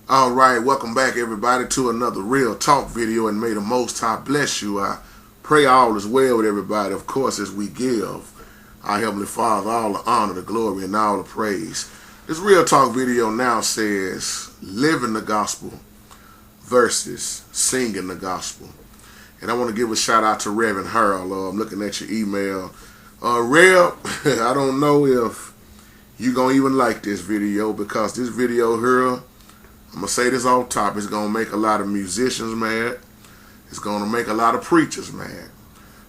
All right, welcome back everybody to another Real Talk video, and may the Most High bless you. I pray all is well with everybody, of course, as we give our Heavenly Father all the honor, the glory, and all the praise. This Real Talk video now says living the gospel versus singing the gospel. And I want to give a shout out to Reverend Harold. I'm looking at your email. Rev, I don't know if you're going to even like this video, because this video here, I'm going to say this off top, it's going to make a lot of musicians mad. It's going to make a lot of preachers mad.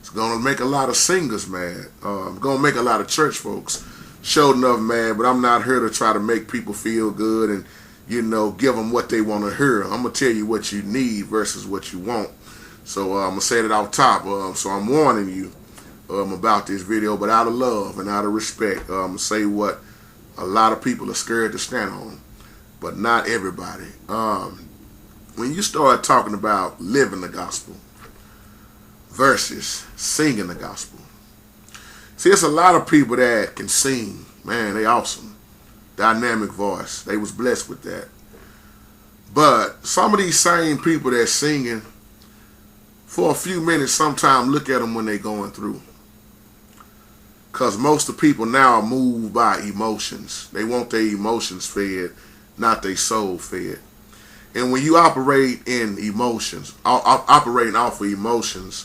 It's going to make a lot of singers mad. It's going to make a lot of church folks sure enough mad, but I'm not here to try to make people feel good and, give them what they want to hear. I'm going to tell you what you need versus what you want. So I'm going to say that off top. So I'm warning you about this video, but out of love and out of respect, I'm going to say what a lot of people are scared to stand on. But not everybody. When you start talking about living the gospel versus singing the gospel, see, it's a lot of people that can sing. Man, they awesome. Dynamic voice. They was blessed with that. But some of these same people that's singing, for a few minutes, sometimes look at them when they going through. Because most of the people now are moved by emotions. They want their emotions fed, not their soul fed. And when you operate in emotions, operating off of emotions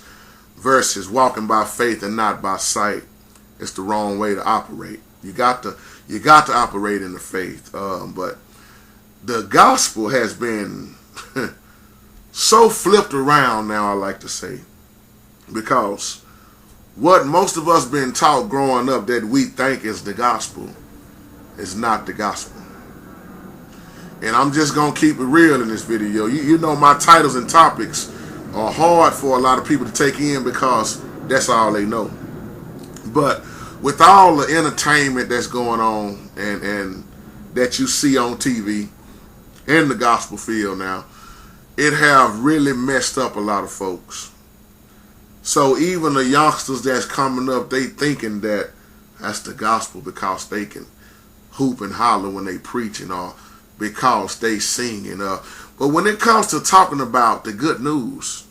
versus walking by faith and not by sight, it's the wrong way to operate. You got to operate in the faith. But the gospel has been so flipped around now, I like to say, because what most of us been taught growing up that we think is the gospel is not the gospel. And I'm just going to keep it real in this video. You know my titles and topics are hard for a lot of people to take in because that's all they know. But with all the entertainment that's going on and that you see on TV in the gospel field now, it have really messed up a lot of folks. So even the youngsters that's coming up, they thinking that that's the gospel because they can hoop and holler when they preaching, or because they singing. But when it comes to talking about the good news,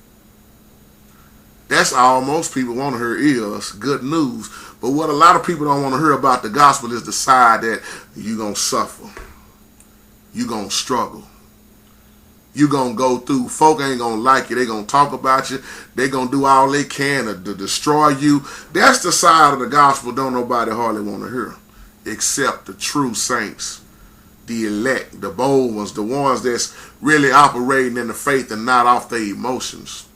that's all most people want to hear is good news. But what a lot of people don't want to hear about the gospel is the side that you're going to suffer. You're going to struggle. You're going to go through. Folk ain't going to like you. They're going to talk about you. They're going to do all they can to destroy you. That's the side of the gospel don't nobody hardly want to hear, except the true saints, the elect, the bold ones, the ones that's really operating in the faith and not off their emotions.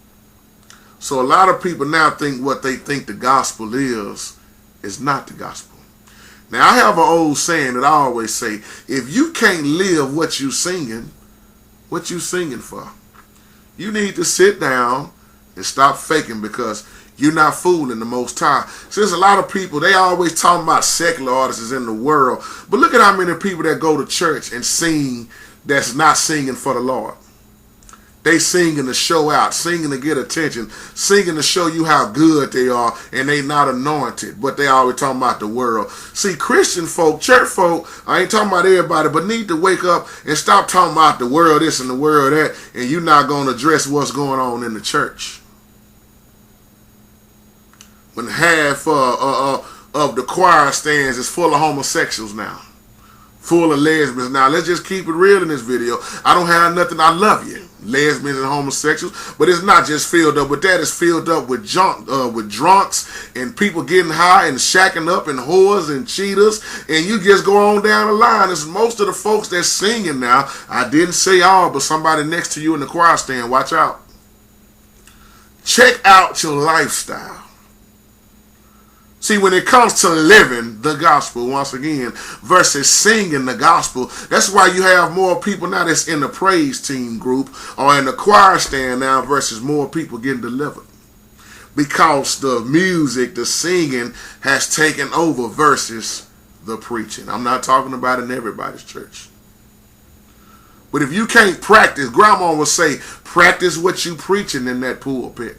So a lot of people now think what they think the gospel is not the gospel. Now, I have an old saying that I always say, if you can't live what you singing for? You need to sit down and stop faking, because you're not fooling the Most High. So there's a lot of people, they always talking about secular artists in the world. But look at how many people that go to church and sing that's not singing for the Lord. They singing to show out, singing to get attention, singing to show you how good they are, and they not anointed, but they always talking about the world. See, Christian folk, church folk, I ain't talking about everybody, but need to wake up and stop talking about the world this and the world that, and you're not going to address what's going on in the church. When half of the choir stands is full of homosexuals now, full of lesbians. Now, let's just keep it real in this video. I don't have nothing. I love you, lesbians and homosexuals, but it's not just filled up with that. It's filled up with drunks and people getting high and shacking up and whores and cheaters, and you just go on down the line. It's most of the folks that's singing now. I didn't say all, but somebody next to you in the choir stand, watch out. Check out your lifestyle. See, when it comes to living the gospel, once again, versus singing the gospel, that's why you have more people now that's in the praise team group or in the choir stand now versus more people getting delivered. Because the music, the singing has taken over versus the preaching. I'm not talking about in everybody's church. But if you can't practice, grandma would say, practice what you preaching in that pulpit.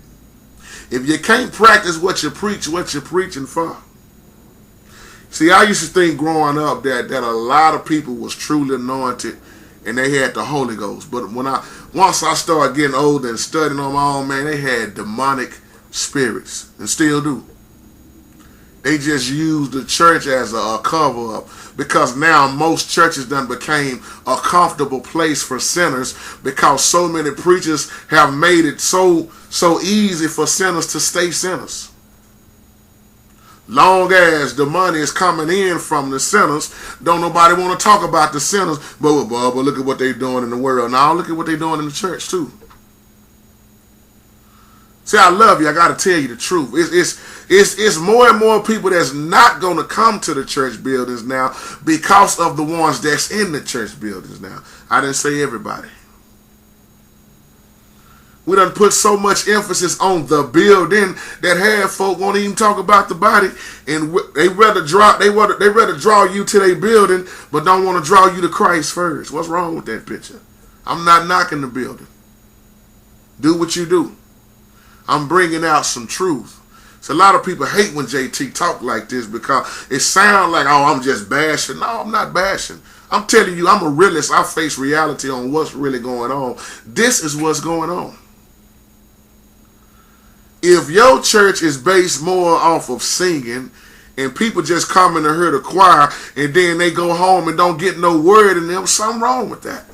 If you can't practice what you preach, what you're preaching for. See, I used to think growing up that a lot of people was truly anointed and they had the Holy Ghost. But once I started getting older and studying on my own, man, they had demonic spirits and still do. They just use the church as a cover up, because now most churches done became a comfortable place for sinners, because so many preachers have made it so easy for sinners to stay sinners. Long as the money is coming in from the sinners, don't nobody want to talk about the sinners. But look at what they're doing in the world. Now look at what they're doing in the church too. See, I love you. I got to tell you the truth. It's more and more people that's not going to come to the church buildings now because of the ones that's in the church buildings now. I didn't say everybody. We done put so much emphasis on the building that half folk won't even talk about the body, and they rather draw you to their building, but don't want to draw you to Christ first. What's wrong with that picture? I'm not knocking the building. Do what you do. I'm bringing out some truth. So a lot of people hate when JT talk like this because it sounds like, oh, I'm just bashing. No, I'm not bashing. I'm telling you, I'm a realist. I face reality on what's really going on. This is what's going on. If your church is based more off of singing and people just come in to hear the choir and then they go home and don't get no word in them, something wrong with that.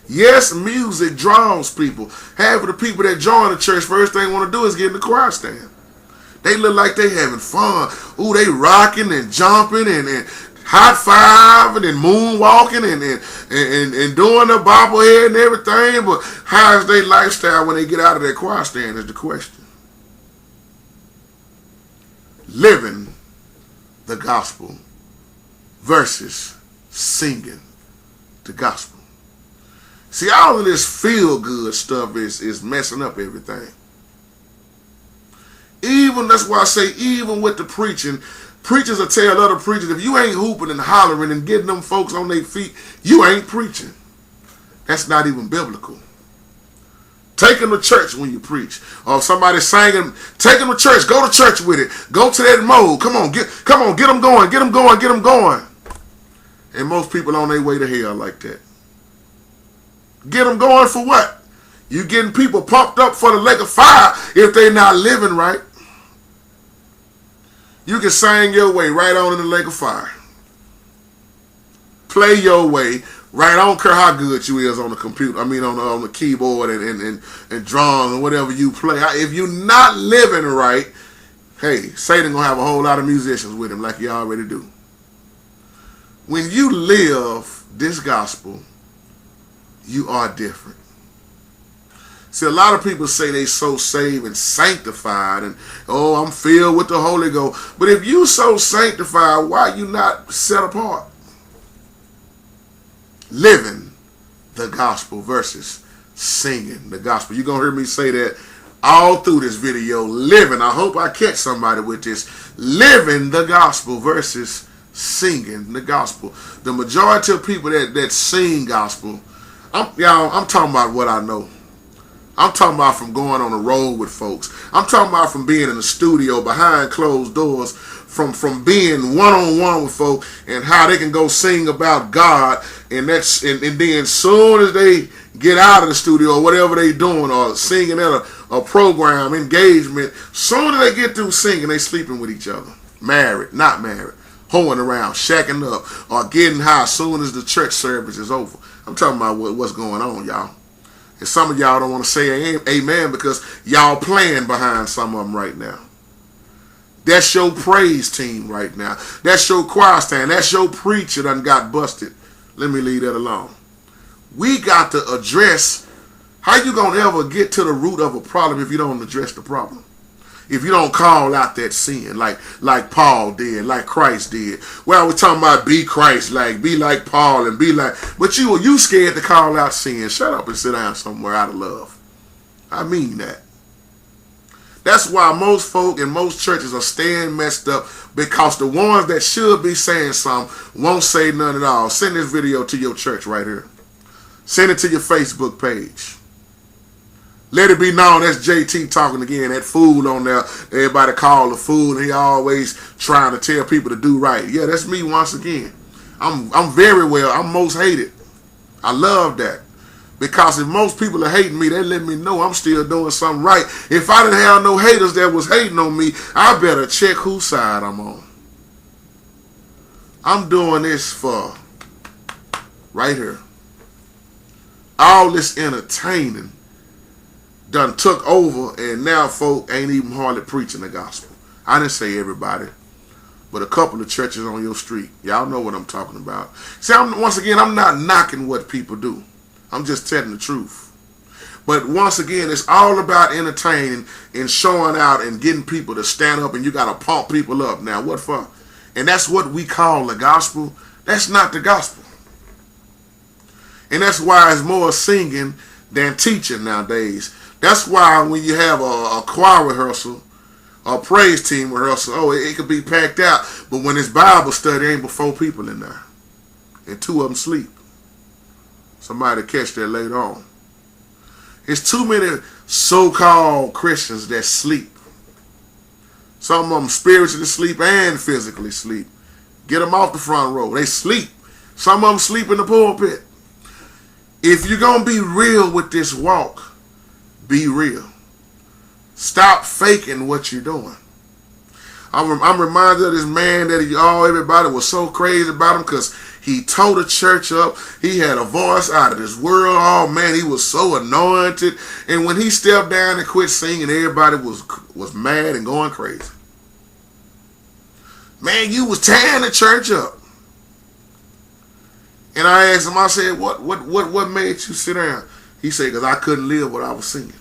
Yes, music draws people. Half of the people that join the church, first thing they want to do is get in the choir stand. They look like they having fun. Ooh, they rocking and jumping and high-fiving and moonwalking and doing the bobblehead and everything, but how is their lifestyle when they get out of their choir stand is the question. Living the gospel versus singing the gospel. See, all of this feel-good stuff is messing up everything. That's why I say, even with the preaching, preachers will tell other preachers, if you ain't hooping and hollering and getting them folks on their feet, you ain't preaching. That's not even biblical. Take them to church when you preach. Or if somebody's singing, take them to church. Go to church with it. Go to that mode. Come on, get them going, get them going, get them going. And most people on their way to hell like that. Get them going for what? You getting people pumped up for the lake of fire if they not living right. You can sing your way right on in the lake of fire. Play your way right. I don't care how good you is on the computer. I mean on the keyboard and drums and whatever you play. If you're not living right, hey, Satan gonna have a whole lot of musicians with him like you already do. When you live this gospel, you are different. See, a lot of people say they so saved and sanctified and, oh, I'm filled with the Holy Ghost. But if you so sanctified, why you not set apart? Living the gospel versus singing the gospel. You're going to hear me say that all through this video. Living. I hope I catch somebody with this. Living the gospel versus singing the gospel. The majority of people that sing gospel, I'm talking about what I know. I'm talking about from going on the road with folks. I'm talking about from being in the studio behind closed doors, from being one-on-one with folks and how they can go sing about God, and then soon as they get out of the studio or whatever they doing or singing at a program, engagement, soon as they get through singing, they sleeping with each other. Married, not married, hoeing around, shacking up, or getting high as soon as the church service is over. I'm talking about what's going on, y'all. And some of y'all don't want to say amen because y'all playing behind some of them right now. That's your praise team right now. That's your choir stand. That's your preacher done got busted. Let me leave that alone. We got to address, how you going to ever get to the root of a problem if you don't address the problem? If you don't call out that sin like Paul did, like Christ did. Well, we're talking about be Christ-like, be like Paul and be like, but you scared to call out sin. Shut up and sit down somewhere out of love. I mean that. That's why most folk in most churches are staying messed up, because the ones that should be saying something won't say none at all. Send this video to your church right here. Send it to your Facebook page. Let it be known that's JT talking again. That fool on there, everybody call a fool, and he always trying to tell people to do right. Yeah, that's me once again. I'm very well. I'm most hated. I love that. Because if most people are hating me, they let me know I'm still doing something right. If I didn't have no haters that was hating on me, I better check whose side I'm on. I'm doing this for right here. All this entertaining done took over, and now folk ain't even hardly preaching the gospel. I didn't say everybody, but a couple of churches on your street. Y'all know what I'm talking about. See, once again, I'm not knocking what people do. I'm just telling the truth. But once again, it's all about entertaining and showing out and getting people to stand up, and you got to pump people up. Now, what for? And that's what we call the gospel. That's not the gospel. And that's why it's more singing than teaching nowadays. That's why when you have a choir rehearsal, a praise team rehearsal, oh, it could be packed out. But when it's Bible study, ain't but 4 people in there. And 2 of them sleep. Somebody catch that later on. It's too many so-called Christians that sleep. Some of them spiritually sleep and physically sleep. Get them off the front row. They sleep. Some of them sleep in the pulpit. If you're going to be real with this walk, be real. Stop faking what you're doing. I'm reminded of this man that everybody was so crazy about him because he tore the church up. He had a voice out of this world. Oh man, he was so anointed. And when he stepped down and quit singing, everybody was mad and going crazy. Man, you was tearing the church up. And I asked him, I said, what made you sit down? He said, because I couldn't live what I was singing.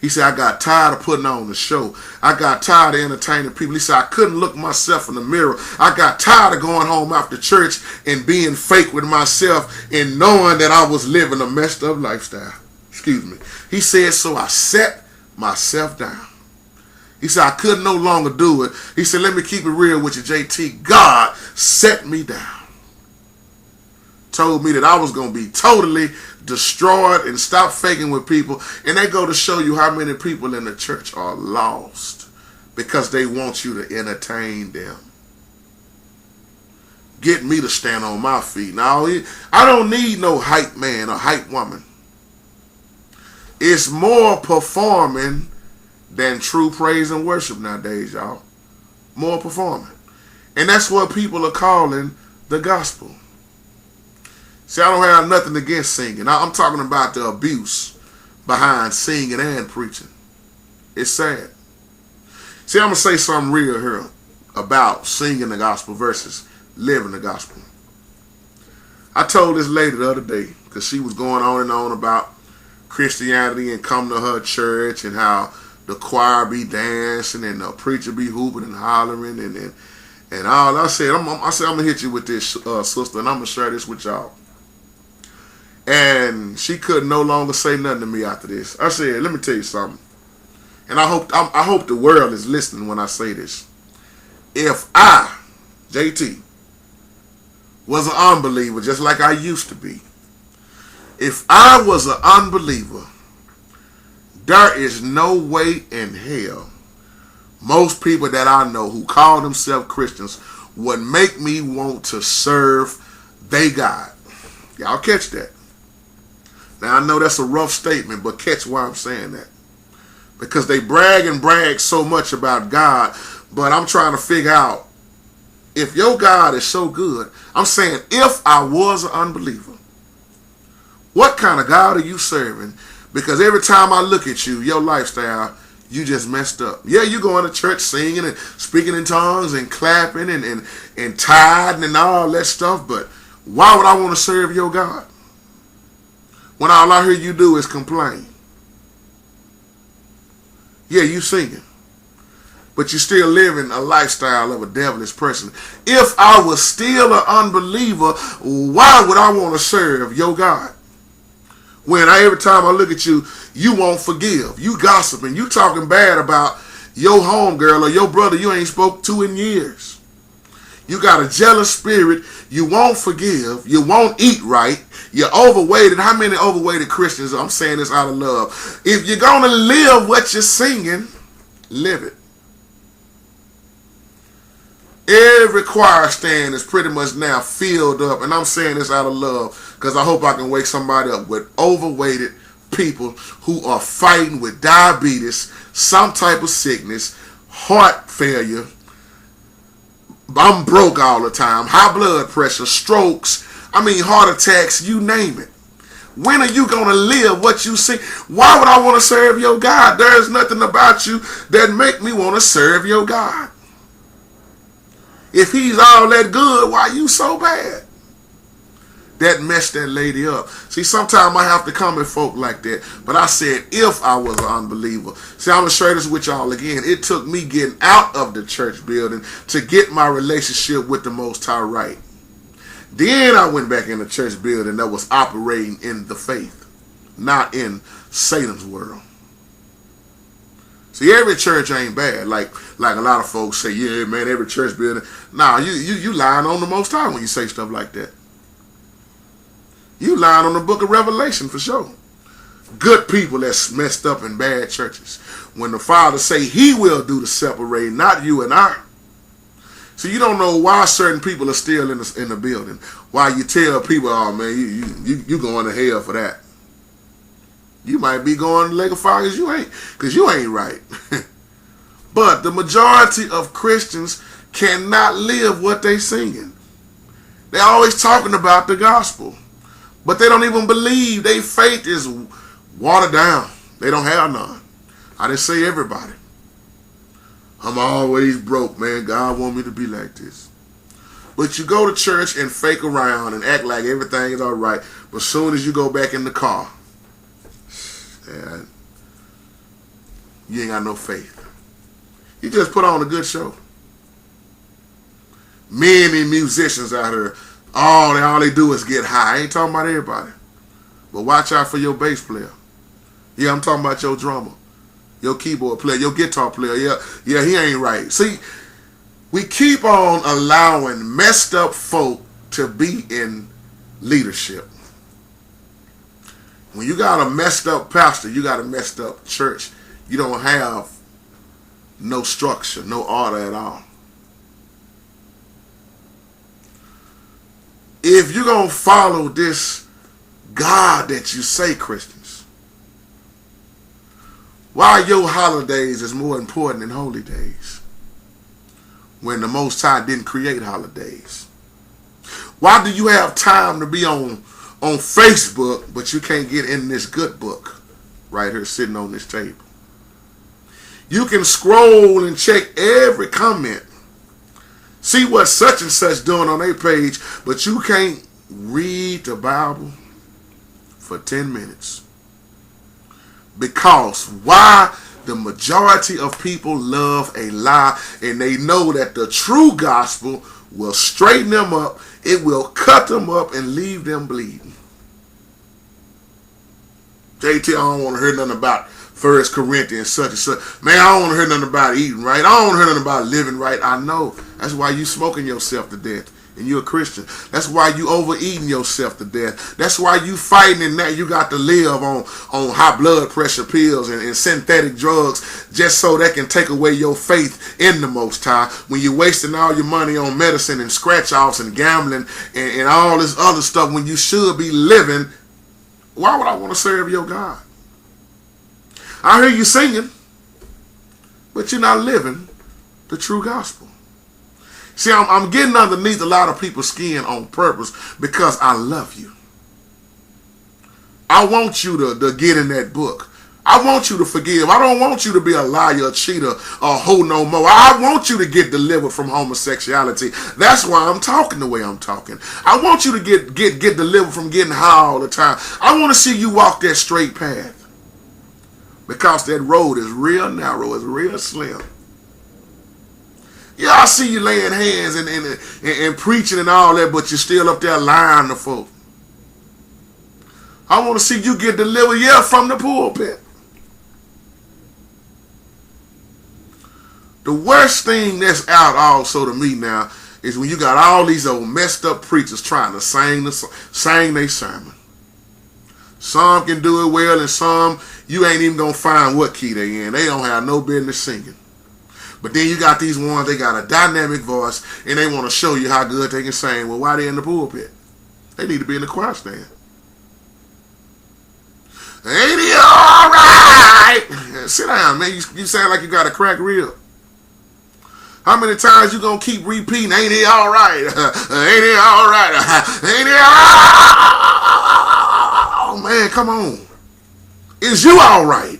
He said, I got tired of putting on the show. I got tired of entertaining people. He said, I couldn't look myself in the mirror. I got tired of going home after church and being fake with myself and knowing that I was living a messed up lifestyle. Excuse me. He said, so I set myself down. He said, I could no longer do it. He said, let me keep it real with you, JT. God set me down. Told me that I was going to be totally destroyed and stop faking with people. And they go to show you how many people in the church are lost because they want you to entertain them. Get me to stand on my feet. Now, I don't need no hype man or hype woman. It's more performing than true praise and worship nowadays, y'all. More performing. And that's what people are calling the gospel. See, I don't have nothing against singing. I'm talking about the abuse behind singing and preaching. It's sad. See, I'm going to say something real here about singing the gospel versus living the gospel. I told this lady the other day, because she was going on and on about Christianity and coming to her church and how the choir be dancing and the preacher be hooping and hollering and all. I said, I'm going to hit you with this, sister, and I'm going to share this with y'all. And she could no longer say nothing to me after this. I said, let me tell you something. And I hope the world is listening when I say this. If I, JT, was an unbeliever just like I used to be, if I was an unbeliever, there is no way in hell most people that I know who call themselves Christians would make me want to serve they God. Y'all catch that? Now, I know that's a rough statement, but catch why I'm saying that. Because they brag so much about God, but I'm trying to figure out, if your God is so good, I'm saying, if I was an unbeliever, what kind of God are you serving? Because every time I look at you, your lifestyle, you just messed up. Yeah, you going to church singing and speaking in tongues and clapping and tithing and all that stuff, but why would I want to serve your God when all I hear you do is complain? Yeah, you singing, but you still living a lifestyle of a devilish person. If I was still an unbeliever, why would I want to serve your God? When every time I look at you, you won't forgive. You gossiping. You talking bad about your homegirl or your brother you ain't spoke to in years. You got a jealous spirit. You won't forgive. You won't eat right. You're overweighted. How many overweighted Christians? I'm saying this out of love. If you're going to live what you're singing, live it. Every choir stand is pretty much now filled up, and I'm saying this out of love, Because I hope I can wake somebody up with overweighted people who are fighting with diabetes, some type of sickness, heart failure. I'm broke all the time, high blood pressure, strokes, heart attacks, you name it. When are you going to live what you see? Why would I want to serve your God? There's nothing about you that make me want to serve your God. If he's all that good, why you so bad? That messed that lady up. See, sometimes I have to come at folk like that. But I said, if I was an unbeliever. See, I'm going to share this with y'all again. It took me getting out of the church building to get my relationship with the Most High right. Then I went back in the church building that was operating in the faith, not in Satan's world. See, every church ain't bad. Like a lot of folks say, yeah, man, every church building. Nah, you lying on the Most High when you say stuff like that. You lying on the book of Revelation for sure. Good people that's messed up in bad churches. When the Father say he will do the separating, not you and I. So you don't know why certain people are still in the building. Why you tell people, oh man, you going to hell for that. You might be going to the lake of fire because you ain't right. But the majority of Christians cannot live what they singing. They're always talking about the gospel. But they don't even believe. Their faith is watered down. They don't have none. I didn't say everybody. I'm always broke, man. God want me to be like this. But you go to church and fake around and act like everything is all right. But as soon as you go back in the car, you ain't got no faith. You just put on a good show. Many musicians out here, all they do is get high. I ain't talking about everybody. But watch out for your bass player. Yeah, I'm talking about your drummer. Your keyboard player, your guitar player. Yeah, he ain't right. See, we keep on allowing messed up folk to be in leadership. When you got a messed up pastor, you got a messed up church. You don't have no structure, no order at all. If you're going to follow this God that you say, Christians, why your holidays is more important than holy days when the Most High didn't create holidays? Why do you have time to be on Facebook, but you can't get in this good book right here sitting on this table? You can scroll and check every comment, see what such and such doing on their page, but you can't read the Bible for 10 minutes. Because why? The majority of people love a lie, and they know that the true gospel will straighten them up. It will cut them up and leave them bleeding. JT, I don't want to hear nothing about 1 Corinthians such and such. Man, I don't want to hear nothing about eating right. I don't want to hear nothing about living right. I know. That's why you smoking yourself to death. And you're a Christian. That's why you overeating yourself to death. That's why you fighting and that you got to live on high blood pressure pills and synthetic drugs just so that can take away your faith in the Most High. When you're wasting all your money on medicine and scratch-offs and gambling and all this other stuff when you should be living, why would I want to serve your God? I hear you singing, but you're not living the true gospel. See, I'm getting underneath a lot of people's skin on purpose because I love you. I want you to get in that book. I want you to forgive. I don't want you to be a liar, a cheater, a hoe no more. I want you to get delivered from homosexuality. That's why I'm talking the way I'm talking. I want you to get delivered from getting high all the time. I want to see you walk that straight path. Because that road is real narrow, it's real slim. Yeah, I see you laying hands and preaching and all that, but you're still up there lying to folk. I want to see you get delivered, from the pulpit. The worst thing that's out also to me now is when you got all these old messed up preachers trying to sing their sermon. Some can do it well and some you ain't even going to find what key they in. They don't have no business singing. But then you got these ones, they got a dynamic voice, and they want to show you how good they can sing. Well, why they in the pulpit? They need to be in the choir stand. Ain't he all right? Sit down, man. You sound like you got a crack rib. How many times you gonna keep repeating, ain't he all right? Ain't he all right? Ain't he all right? Oh, man, come on. Is you all right?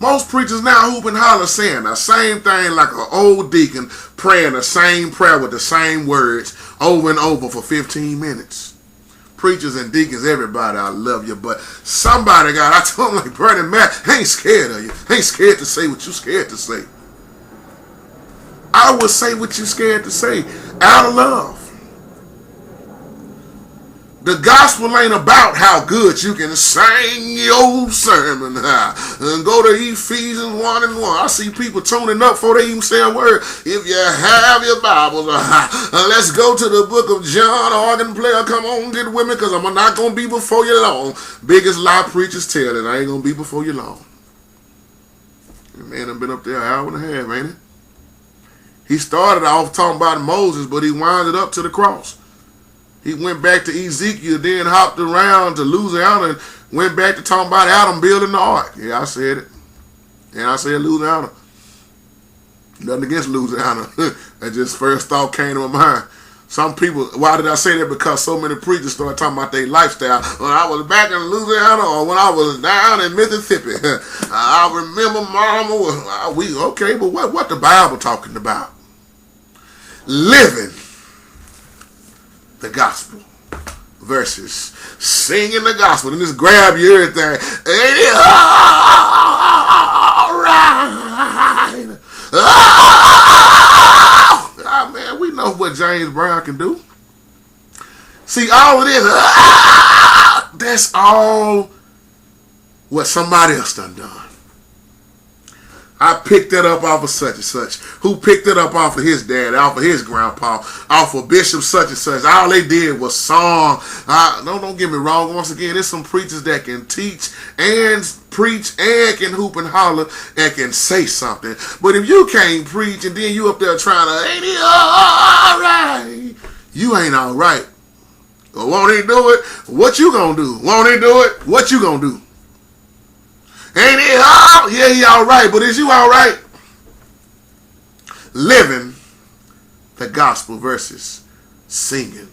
Most preachers now hoop and holler saying the same thing like an old deacon praying the same prayer with the same words over and over for 15 minutes. Preachers and deacons, everybody, I love you, but somebody I told him like Bernie Mac, I ain't scared of you. I ain't scared to say what you scared to say. I will say what you scared to say out of love. The gospel ain't about how good you can sing your sermon. And go to Ephesians 1 and 1. I see people tuning up before they even say a word. If you have your Bibles, let's go to the book of John. Organ player, come on, get with me, because I'm not going to be before you long. Biggest lie preachers tell it, I ain't going to be before you long. Man, I've been up there an hour and a half, ain't it? He started off talking about Moses, but he wound it up to the cross. He went back to Ezekiel, then hopped around to Louisiana and went back to talking about Adam building the ark. Yeah, I said it. And I said Louisiana. Nothing against Louisiana. That just first thought came to my mind. Some people, why did I say that? Because so many preachers started talking about their lifestyle. When I was back in Louisiana or when I was down in Mississippi, I remember Mama was, okay, but what the Bible talking about? Living the gospel versus singing the gospel. And just grab you everything. Ain't it all right? Oh, man, we know what James Brown can do. See, all of this, that's all what somebody else done. I picked that up off of such and such. Who picked it up off of his dad, off of his grandpa, off of Bishop such and such. All they did was song. Don't get me wrong. Once again, there's some preachers that can teach and preach and can hoop and holler and can say something. But if you can't preach and then you up there trying to, ain't he all right? You ain't all right. Well, won't he do it? What you gonna do? Won't he do it? What you gonna do? Ain't he all? Yeah, he all right, but is you all right? Living the gospel versus singing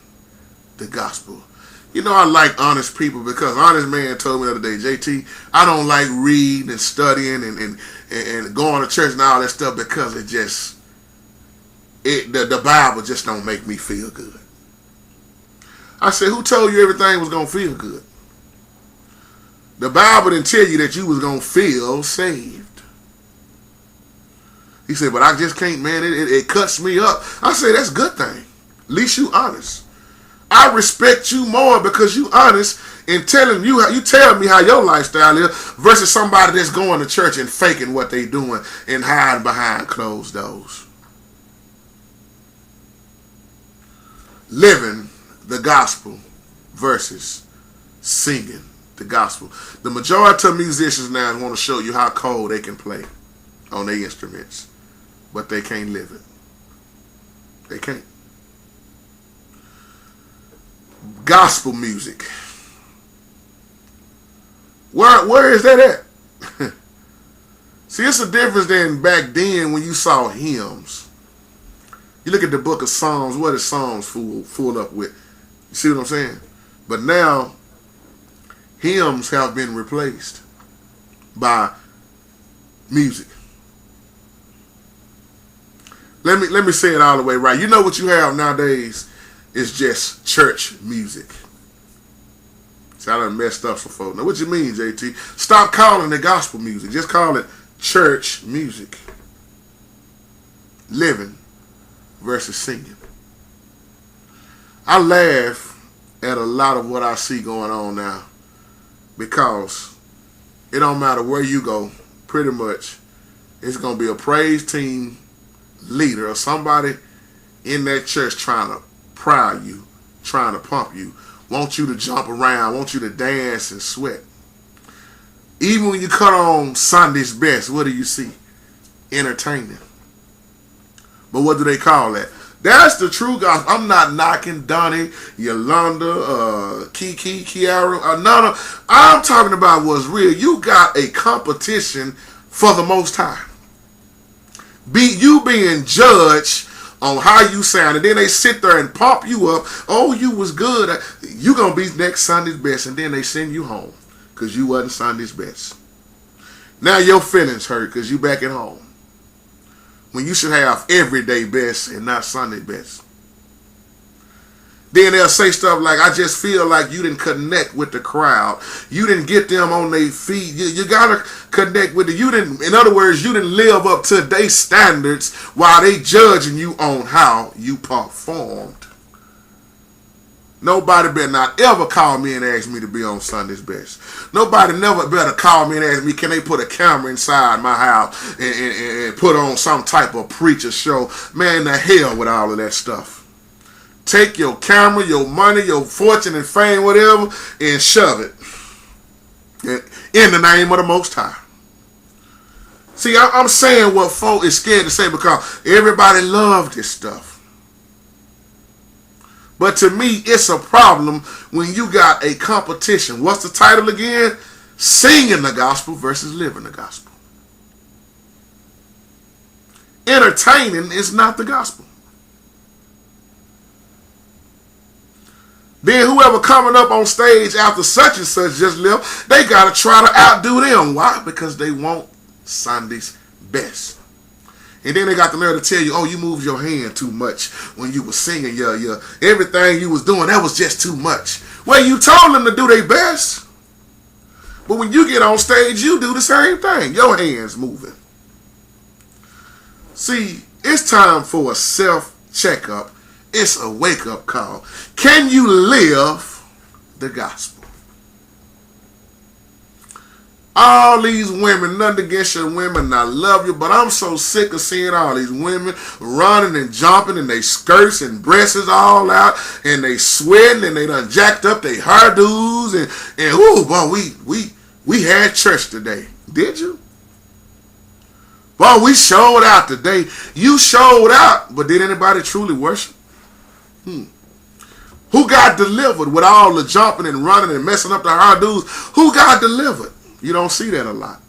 the gospel. You know, I like honest people because honest man told me the other day, JT, I don't like reading and studying and going to church and all that stuff because the Bible just don't make me feel good. I said, who told you everything was going to feel good? The Bible didn't tell you that you was going to feel saved. He said, but I just can't, man. It cuts me up. I said, that's a good thing. At least you honest. I respect you more because you honest in telling you how you tell me how your lifestyle is versus somebody that's going to church and faking what they doing and hiding behind closed doors. Living the gospel versus singing the gospel. The majority of musicians now want to show you how cold they can play on their instruments, but they can't live it. They can't. Gospel music. Where is that at? See, it's a difference than back then when you saw hymns. You look at the book of Psalms, what is Psalms full up with? You see what I'm saying? But now, hymns have been replaced by music. Let me say it all the way right. You know what you have nowadays is just church music. See, I done messed up some folks. Now, what you mean, JT? Stop calling it gospel music. Just call it church music. Living versus singing. I laugh at a lot of what I see going on now because it don't matter where you go, pretty much it's going to be a praise team leader or somebody in that church trying to pry you, trying to pump you, want you to jump around, want you to dance and sweat. Even when you cut on Sunday's Best, what do you see? Entertaining. But what do they call that? That's the true gospel. I'm not knocking Donnie, Yolanda, Kiki, Kiara, Nana. I'm talking about what's real. You got a competition for the Most High. You being judged on how you sound, and then they sit there and pump you up. Oh, you was good. You gonna be next Sunday's best, and then they send you home because you wasn't Sunday's best. Now your feelings hurt because you back at home when you should have everyday best and not Sunday best. Then they'll say stuff like, I just feel like you didn't connect with the crowd. You didn't get them on their feet. You got to connect with in other words, you didn't live up to their standards while they judging you on how you performed. Nobody better not ever call me and ask me to be on Sunday's best. Nobody never better call me and ask me, can they put a camera inside my house and put on some type of preacher show? Man, the hell with all of that stuff. Take your camera, your money, your fortune and fame, whatever, and shove it in the name of the Most High. See, I'm saying what folk is scared to say because everybody loves this stuff. But to me, it's a problem when you got a competition. What's the title again? Singing the gospel versus living the gospel. Entertaining is not the gospel. Then whoever coming up on stage after such and such just left, they got to try to outdo them. Why? Because they want Sunday's best. And then they got the nerve to tell you, oh, you moved your hand too much when you were singing. Everything you was doing, that was just too much. Well, you told them to do their best. But when you get on stage, you do the same thing. Your hands moving. See, it's time for a self-checkup. It's a wake-up call. Can you live the gospel? All these women, nothing against your women, I love you, but I'm so sick of seeing all these women running and jumping and they skirts and breasts all out and they sweating and they done jacked up their hairdos and ooh, boy, we had church today. Did you? Boy, we showed out today. You showed out, but did anybody truly worship? Who got delivered with all the jumping and running and messing up the hairdos? Who got delivered? You don't see that a lot.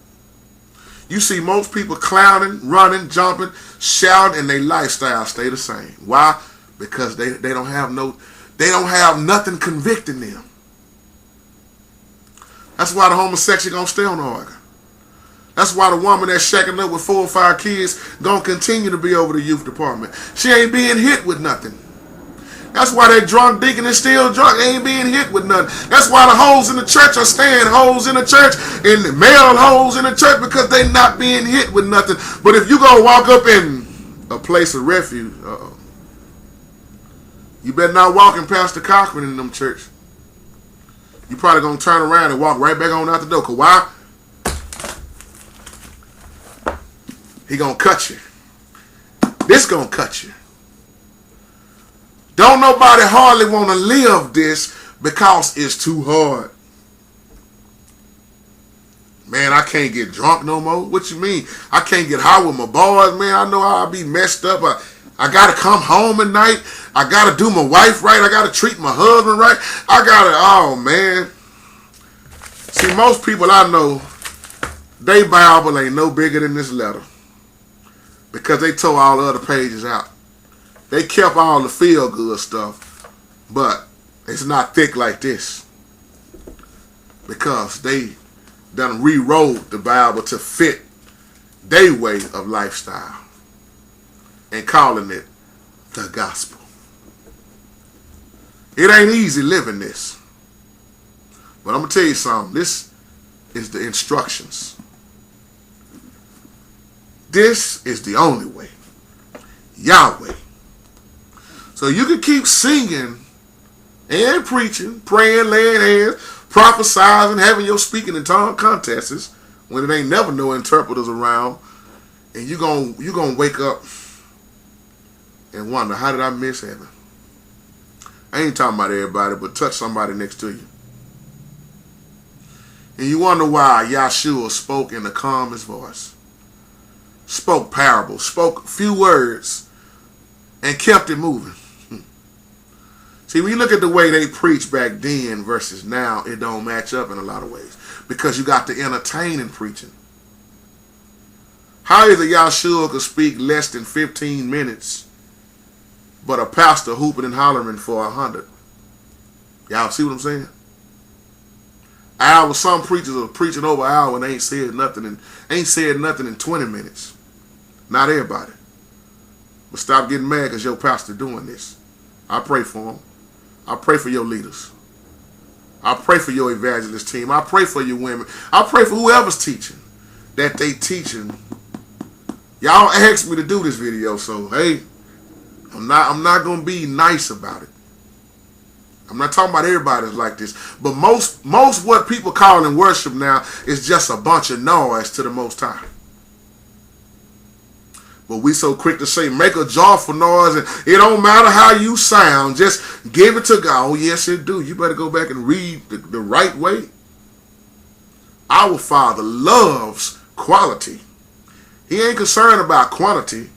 You see most people clowning, running, jumping, shouting, and their lifestyle stay the same. Why? Because they don't have nothing convicting them. That's why the homosexual gonna stay on the organ. That's why the woman that's shacking up with 4 or 5 kids gonna continue to be over the youth department. She ain't being hit with nothing. That's why that drunk deacon is still drunk. They ain't being hit with nothing. That's why the hoes in the church are staying hoes in the church and the male hoes in the church because they not being hit with nothing. But if you gonna walk up in a place of refuge, you better not walk in Pastor Cochran in them church. You probably gonna turn around and walk right back on out the door. Cause why? He gonna cut you. This gonna cut you. Don't nobody hardly want to live this because it's too hard. Man, I can't get drunk no more. What you mean? I can't get high with my boys, man. I know I'll be messed up. I got to come home at night. I got to do my wife right. I got to treat my husband right. Oh, man. See, most people I know, they Bible ain't no bigger than this letter because they tore all the other pages out. They kept all the feel-good stuff, but it's not thick like this because they done rewrote the Bible to fit their way of lifestyle and calling it the gospel. It ain't easy living this, but I'm going to tell you something. This is the instructions. This is the only way. Yahweh. So you can keep singing and preaching, praying, laying hands, prophesying, having your speaking in tongue contests when it ain't never no interpreters around, and you gonna wake up and wonder, how did I miss heaven? I ain't talking about everybody, but touch somebody next to you. And you wonder why Yahshua spoke in the calmest voice, spoke parables, spoke few words, and kept it moving. See, when you look at the way they preach back then versus now, it don't match up in a lot of ways. Because you got the entertaining preaching. How is it Yahshua could speak less than 15 minutes, but a pastor hooping and hollering for 100? Y'all see what I'm saying? Some preachers are preaching over an hour and ain't said nothing in 20 minutes. Not everybody. But stop getting mad because your pastor doing this. I pray for him. I pray for your leaders. I pray for your evangelist team. I pray for your women. I pray for whoever's teaching, that they teaching. Y'all asked me to do this video, so hey, I'm not gonna be nice about it. I'm not talking about everybody that's like this, but most what people call in worship now is just a bunch of noise to the Most High. But we so quick to say, make a joyful noise, and it don't matter how you sound, just give it to God. Oh, yes, it do. You better go back and read the right way. Our Father loves quality. He ain't concerned about quantity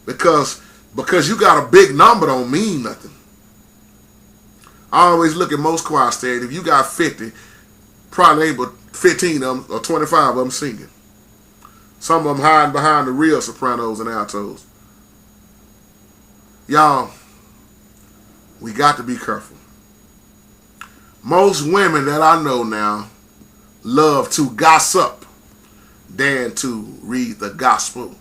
because you got a big number don't mean nothing. I always look at most choir stands. If you got 50, probably ain't but 15 of them or 25 of them singing. Some of them hiding behind the real sopranos and altos. Y'all, we got to be careful. Most women that I know now love to gossip than to read the gospel.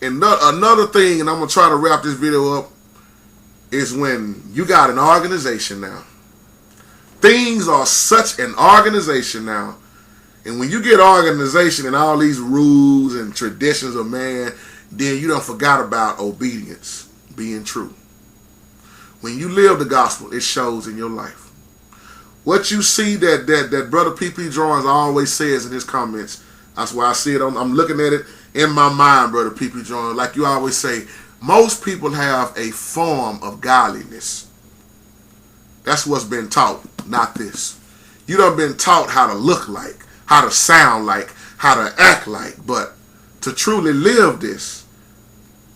And another thing, and I'm going to try to wrap this video up, is when you got an organization now. Things are such an organization now. And when you get organization and all these rules and traditions of man, then you done forgot about obedience, being true. When you live the gospel, it shows in your life. What you see that Brother PP Drawings always says in his comments, that's why I see it I'm looking at it in my mind, Brother PP Drawings. Like you always say, most people have a form of godliness. That's what's been taught, not this. You done been taught how to look like, how to sound like, how to act like, but to truly live this,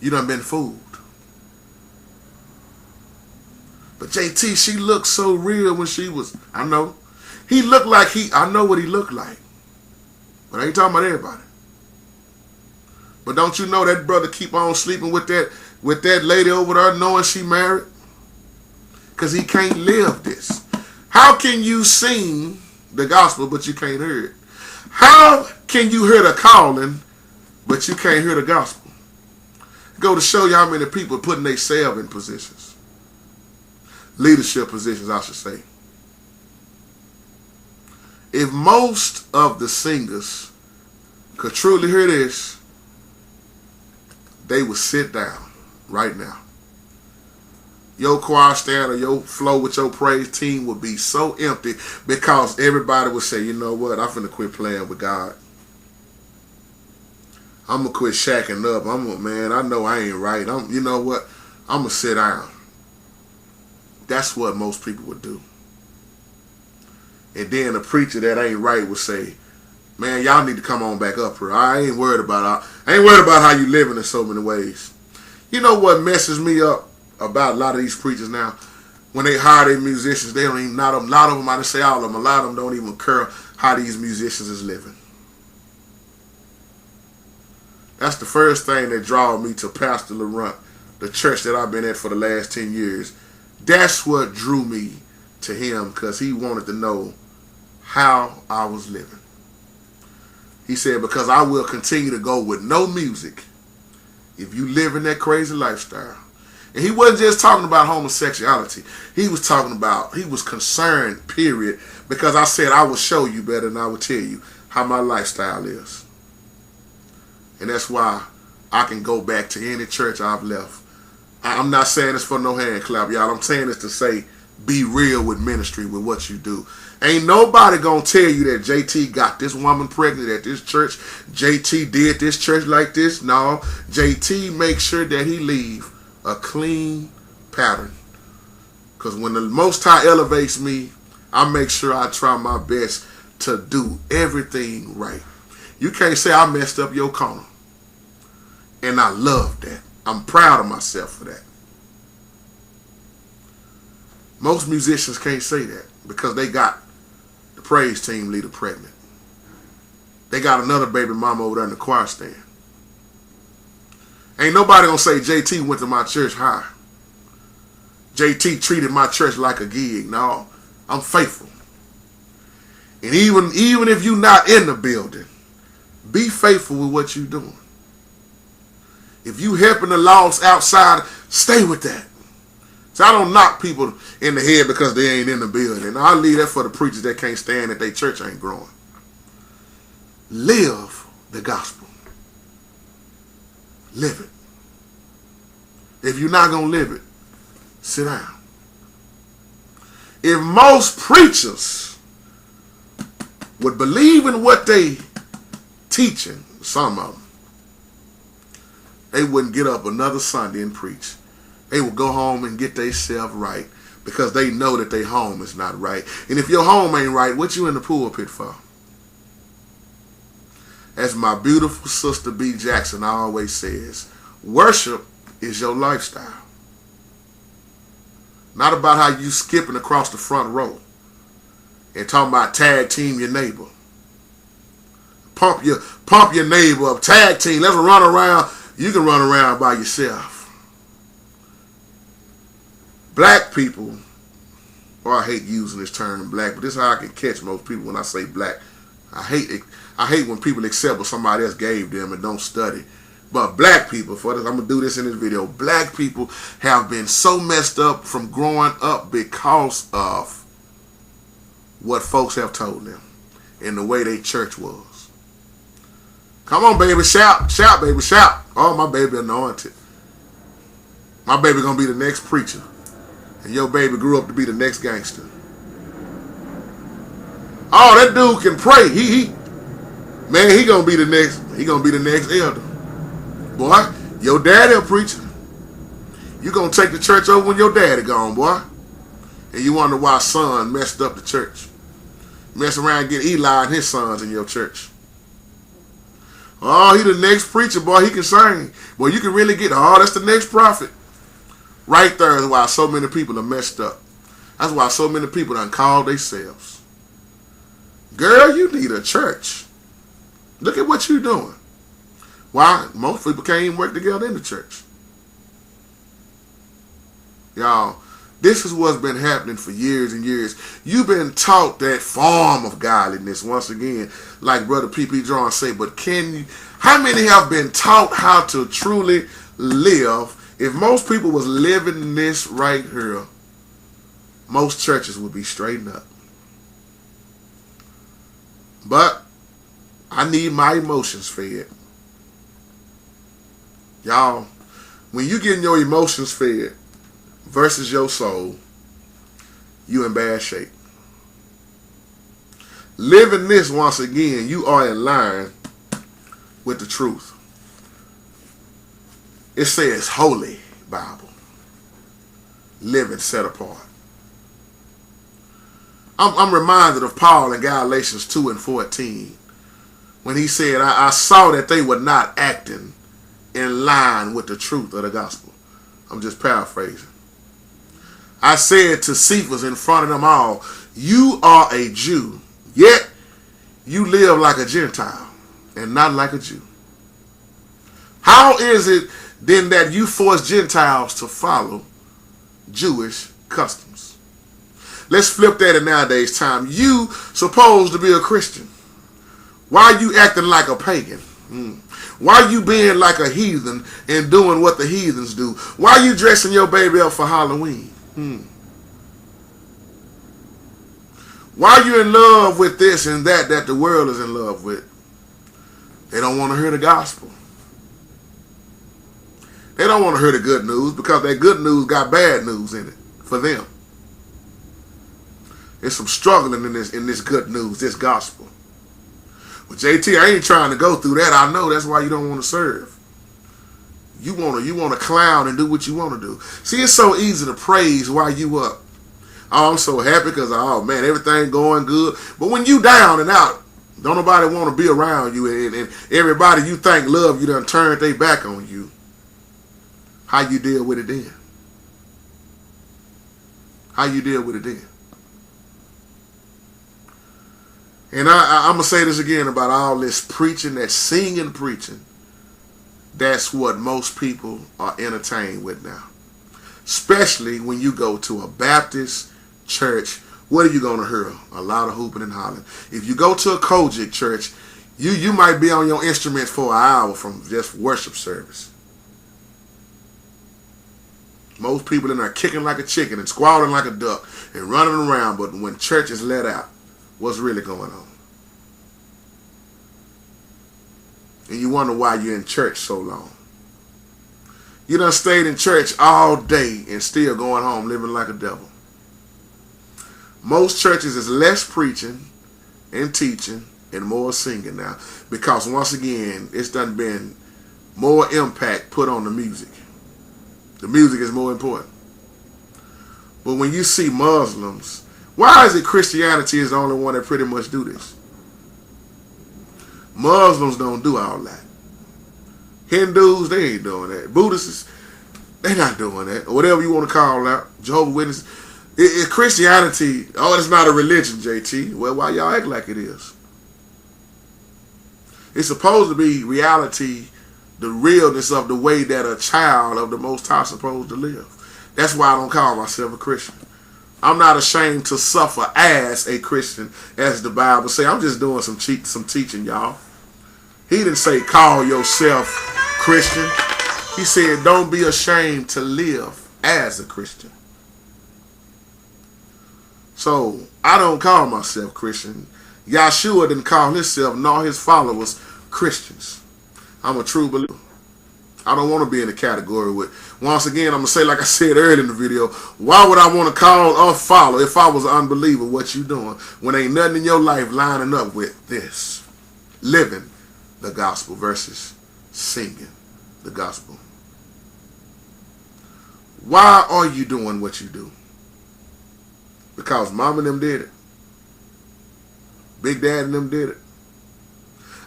you done been fooled. But JT, she looked so real when she was, I know. He looked like I know what he looked like. But I ain't talking about everybody. But don't you know that brother keep on sleeping with that lady over there knowing she married? Because he can't live this. How can you sing the gospel but you can't hear it? How can you hear the calling but you can't hear the gospel? Go to show you how many people putting themselves in positions. Leadership positions, I should say. If most of the singers could truly hear this, they would sit down right now. Your choir stand or your flow with your praise team would be so empty because everybody would say, you know what, I'm finna quit playing with God. I'm gonna quit shacking up. Man, I know I ain't right. You know what, I'm gonna sit down. That's what most people would do. And then a preacher that ain't right would say, man, y'all need to come on back up here. I ain't worried about how you living in so many ways. You know what messes me up about a lot of these preachers now? When they hire their musicians, they don't even, a lot of them, I didn't say all of them, a lot of them don't even care how these musicians is living. That's the first thing that draws me to Pastor Laurent, the church that I've been at for the last 10 years. That's what drew me to him, because he wanted to know how I was living. He said, because I will continue to go with no music if you live in that crazy lifestyle. And he wasn't just talking about homosexuality. He was concerned, period, because I said I will show you better than I will tell you how my lifestyle is. And that's why I can go back to any church I've left. I'm not saying this for no hand clap, y'all. I'm saying this to say, be real with ministry, with what you do. Ain't nobody gonna tell you that JT got this woman pregnant at this church. JT did this church like this. No, JT makes sure that he leave a clean pattern. Because when the Most High elevates me, I make sure I try my best to do everything right. You can't say I messed up your corner. And I love that. I'm proud of myself for that. Most musicians can't say that because they got the praise team leader pregnant. They got another baby mama over there in the choir stand. Ain't nobody gonna say JT went to my church high. JT treated my church like a gig. No, I'm faithful. And even if you're not in the building, be faithful with what you're doing. If you helping the lost outside, stay with that. So I don't knock people in the head because they ain't in the building. I leave that for the preachers that can't stand that their church ain't growing. Live the gospel. Live it. If you're not going to live it, sit down. If most preachers would believe in what they teaching, some of them, they wouldn't get up another Sunday and preach. They would go home and get themselves right because they know that their home is not right. And if your home ain't right, what you in the pulpit for? As my beautiful sister B. Jackson always says, worship is your lifestyle. Not about how you skipping across the front row and talking about tag team your neighbor. Pump your neighbor up. Tag team. Let's run around. You can run around by yourself. Black people, I hate using this term black, but this is how I can catch most people when I say black. I hate when people accept what somebody else gave them and don't study. But black people, for this, I'm going to do this in this video, black people have been so messed up from growing up because of what folks have told them and the way they church was. Come on, baby, shout. Shout, baby, shout. Oh, my baby anointed. My baby going to be the next preacher. And your baby grew up to be the next gangster. Oh, that dude can pray. Man, he gonna be the next elder. Boy, your daddy a preacher. You gonna take the church over when your daddy gone, boy. And you wonder why son messed up the church. Mess around and get Eli and his sons in your church. Oh, he the next preacher, boy. He can sing. Boy, you can really get, that's the next prophet. Right there is why so many people are messed up. That's why so many people done called themselves. Girl, you need a church. Look at what you're doing. Why? Most people can't even work together in the church. Y'all, this is what's been happening for years and years. You've been taught that form of godliness, once again, like Brother P.P. John say, but how many have been taught how to truly live? If most people was living this right here, most churches would be straightened up. But I need my emotions fed. Y'all, when you getting your emotions fed versus your soul, you in bad shape. Living this, once again, you are in line with the truth. It says Holy Bible. Living set apart. I'm reminded of Paul in Galatians 2:14 when he said, I saw that they were not acting in line with the truth of the gospel. I'm just paraphrasing. I said to Cephas in front of them all, you are a Jew, yet you live like a Gentile and not like a Jew. How is it then that you force Gentiles to follow Jewish customs? Let's flip that in nowadays time. You supposed to be a Christian. Why are you acting like a pagan? Why are you being like a heathen and doing what the heathens do? Why are you dressing your baby up for Halloween? Why are you in love with this and that the world is in love with? They don't want to hear the gospel. They don't want to hear the good news because that good news got bad news in it for them. There's some struggling in this good news, this gospel. But JT, I ain't trying to go through that. I know that's why you don't want to serve. You want to clown and do what you want to do. See, it's so easy to praise while you up. Oh, I'm so happy because, oh man, everything going good. But when you down and out, don't nobody want to be around you, and everybody you think love you done turned their back on you. How you deal with it then? How you deal with it then? And I'm going to say this again about all this preaching, that singing preaching. That's what most people are entertained with now. Especially when you go to a Baptist church. What are you going to hear? A lot of hooping and hollering. If you go to a Kojic church, you might be on your instrument for an hour from just worship service. Most people in there kicking like a chicken and squalling like a duck and running around, but when church is let out, what's really going on? And you wonder why you're in church so long. You done stayed in church all day and still going home living like a devil. Most churches is less preaching and teaching and more singing now, because once again, it's done been more impact put on the music. The music is more important. But when you see Muslims, why is it Christianity is the only one that pretty much do this? Muslims don't do all that. Hindus, they ain't doing that. Buddhists, they not doing that. Or whatever you want to call out. Jehovah's Witnesses. Christianity, oh, it's not a religion, JT. Well, why y'all act like it is? It's supposed to be reality, the realness of the way that a child of the Most High is supposed to live. That's why I don't call myself a Christian. I'm not ashamed to suffer as a Christian, as the Bible says. I'm just doing some teaching, y'all. He didn't say call yourself Christian. He said don't be ashamed to live as a Christian. So I don't call myself Christian. Yahshua didn't call himself nor his followers Christians. I'm a true believer. I don't want to be in the category with, once again, I'm going to say like I said earlier in the video, why would I want to call or follow if I was an unbeliever what you doing when ain't nothing in your life lining up with this? Living the gospel versus singing the gospel. Why are you doing what you do? Because mom and them did it. Big dad and them did it.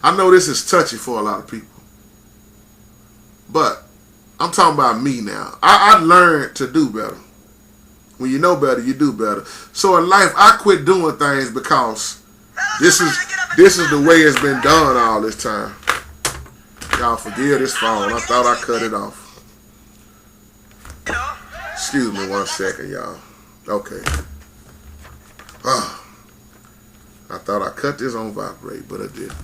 I know this is touchy for a lot of people. But I'm talking about me now. I learned to do better. When you know better, you do better. So in life, I quit doing things because this is the way it's been done all this time. Y'all forgive this phone. I thought I cut it off. Excuse me 1 second, y'all. Okay. I thought I cut this on vibrate, but I didn't.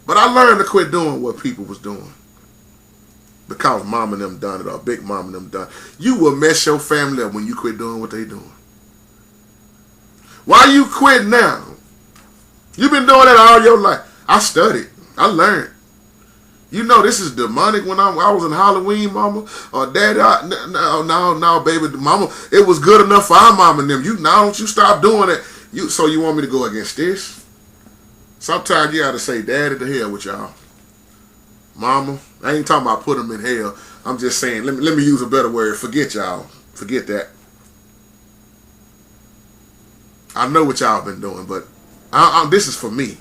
But I learned to quit doing what people was doing. Because mom and them done it, or big mom and them done. You will mess your family up when you quit doing what they doing. Why you quit now? You've been doing that all your life. I studied. I learned. You know this is demonic. When I was in Halloween, mama, or daddy, no, baby, mama, it was good enough for our mom and them. Now don't you stop doing it. So you want me to go against this? Sometimes you gotta say, daddy, to hell with y'all. Mama, I ain't talking about put them in hell. I'm just saying, let me use a better word. Forget y'all. Forget that. I know what y'all been doing, but this is for me.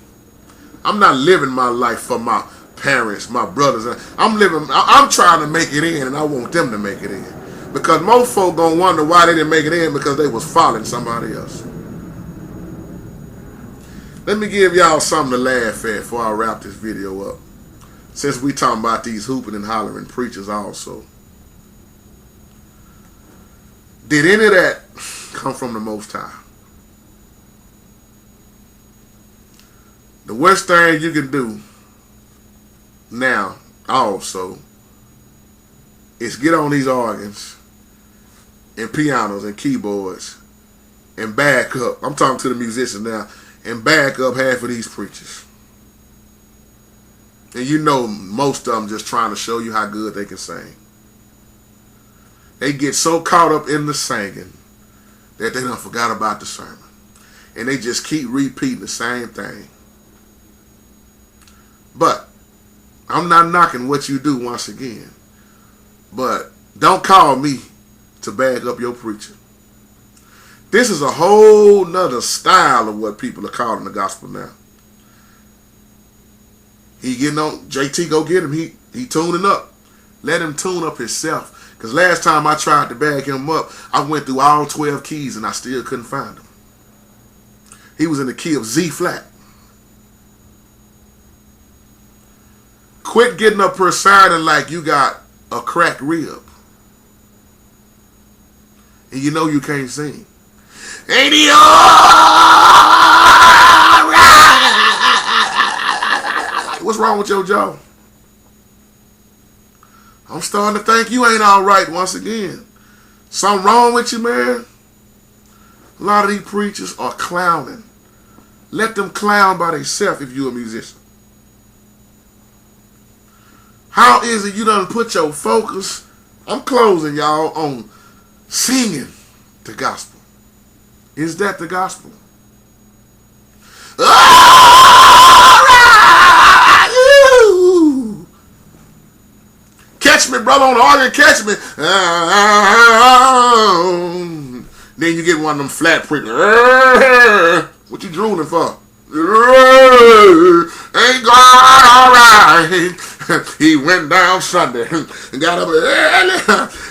I'm not living my life for my parents, my brothers. I'm trying to make it in, and I want them to make it in. Because most folk gonna wonder why they didn't make it in, because they was following somebody else. Let me give y'all something to laugh at before I wrap this video up. Since we talking about these hooping and hollering preachers also. Did any of that come from the Most High? The worst thing you can do now also is get on these organs and pianos and keyboards and back up. I'm talking to the musicians now. And back up half of these preachers. And you know most of them just trying to show you how good they can sing. They get so caught up in the singing that they done forgot about the sermon. And they just keep repeating the same thing. But I'm not knocking what you do once again. But don't call me to bag up your preacher. This is a whole nother style of what people are calling the gospel now. He getting on, JT go get him. He tuning up. Let him tune up himself. Because last time I tried to bag him up, I went through all 12 keys and I still couldn't find him. He was in the key of Z flat. Quit getting up here sounding like you got a cracked rib. And you know you can't sing. Ain't he all right? What's wrong with your jaw? I'm starting to think you ain't all right once again. Something wrong with you, man? A lot of these preachers are clowning. Let them clown by themselves if you're a musician. How is it you done put your focus, I'm closing y'all, on singing the gospel? Is that the gospel? All right, you. Catch me, brother, on the organ, catch me. Then you get one of them flat preachers. What you drooling for? Ain't God all right? He went down Sunday and got up early.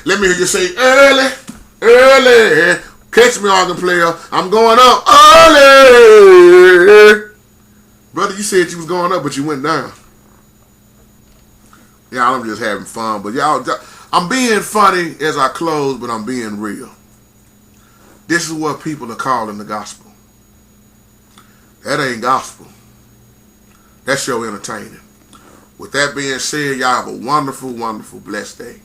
Let me hear you say early, early. Catch me, organ player. I'm going up early. Brother, you said you was going up, but you went down. Y'all, I'm just having fun. But y'all, I'm being funny as I close, but I'm being real. This is what people are calling the gospel. That ain't gospel. That's your entertaining. With that being said, y'all have a wonderful, wonderful, blessed day.